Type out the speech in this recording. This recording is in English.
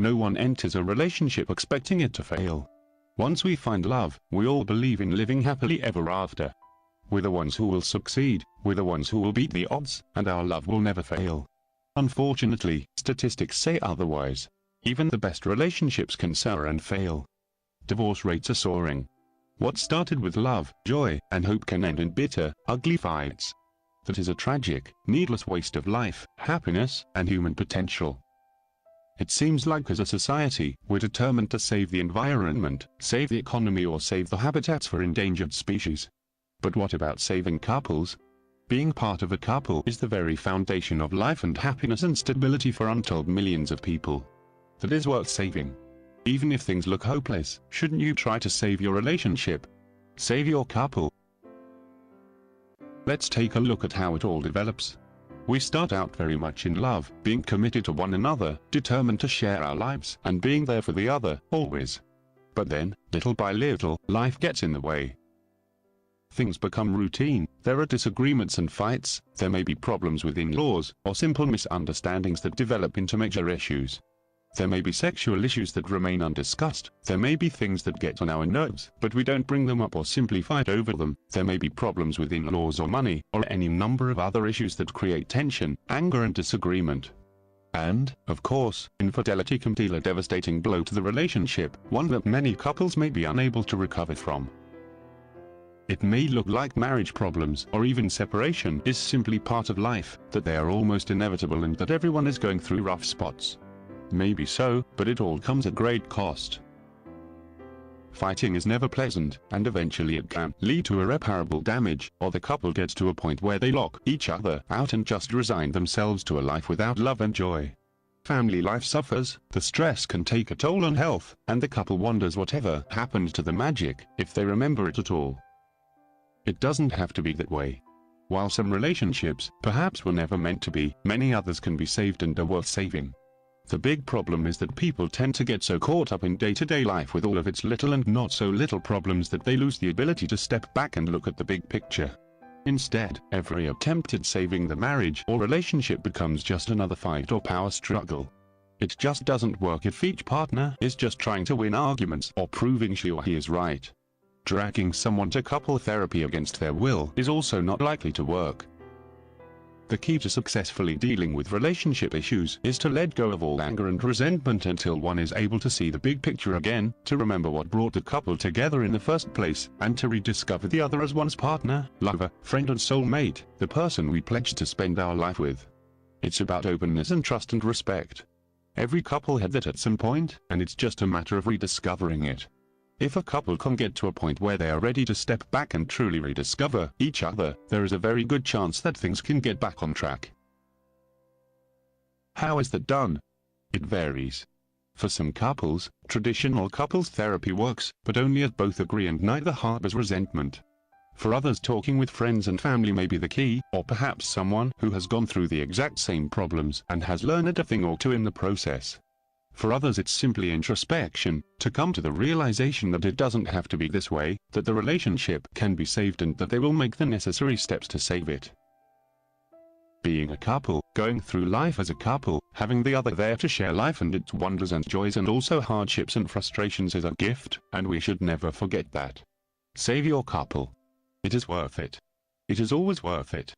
No one enters a relationship expecting it to fail. Once we find love, we all believe in living happily ever after. We're the ones who will succeed, we're the ones who will beat the odds, and our love will never fail. Unfortunately, statistics say otherwise. Even the best relationships can sour and fail. Divorce rates are soaring. What started with love, joy, and hope can end in bitter, ugly fights. That is a tragic, needless waste of life, happiness, and human potential. It seems like as a society, we're determined to save the environment, save the economy, or save the habitats for endangered species. But what about saving couples? Being part of a couple is the very foundation of life and happiness and stability for untold millions of people. That is worth saving. Even if things look hopeless, shouldn't you try to save your relationship? Save your couple. Let's take a look at how it all develops. We start out very much in love, being committed to one another, determined to share our lives, and being there for the other, always. But then, little by little, life gets in the way. Things become routine, there are disagreements and fights, there may be problems with in-laws, or simple misunderstandings that develop into major issues. There may be sexual issues that remain undiscussed, there may be things that get on our nerves, but we don't bring them up or simply fight over them, there may be problems with in-laws or money, or any number of other issues that create tension, anger and disagreement. And, of course, infidelity can deal a devastating blow to the relationship, one that many couples may be unable to recover from. It may look like marriage problems or even separation is simply part of life, that they are almost inevitable and that everyone is going through rough spots. Maybe so, but it all comes at great cost. Fighting is never pleasant, and eventually it can lead to irreparable damage, or the couple gets to a point where they lock each other out and just resign themselves to a life without love and joy. Family life suffers, the stress can take a toll on health, and the couple wonders whatever happened to the magic, if they remember it at all. It doesn't have to be that way. While some relationships, perhaps were never meant to be, many others can be saved and are worth saving. The big problem is that people tend to get so caught up in day-to-day life with all of its little and not so little problems that they lose the ability to step back and look at the big picture. Instead, every attempt at saving the marriage or relationship becomes just another fight or power struggle. It just doesn't work if each partner is just trying to win arguments or proving she or he is right. Dragging someone to couple therapy against their will is also not likely to work. The key to successfully dealing with relationship issues is to let go of all anger and resentment until one is able to see the big picture again, to remember what brought the couple together in the first place, and to rediscover the other as one's partner, lover, friend and soulmate, the person we pledged to spend our life with. It's about openness and trust and respect. Every couple had that at some point, and it's just a matter of rediscovering it. If a couple can get to a point where they are ready to step back and truly rediscover each other, there is a very good chance that things can get back on track. How is that done? It varies. For some couples, traditional couples therapy works, but only if both agree and neither harbors resentment. For others, talking with friends and family may be the key, or perhaps someone who has gone through the exact same problems and has learned a thing or two in the process. For others it's simply introspection, to come to the realization that it doesn't have to be this way, that the relationship can be saved and that they will make the necessary steps to save it. Being a couple, going through life as a couple, having the other there to share life and its wonders and joys and also hardships and frustrations is a gift, and we should never forget that. Save your couple. It is worth it. It is always worth it.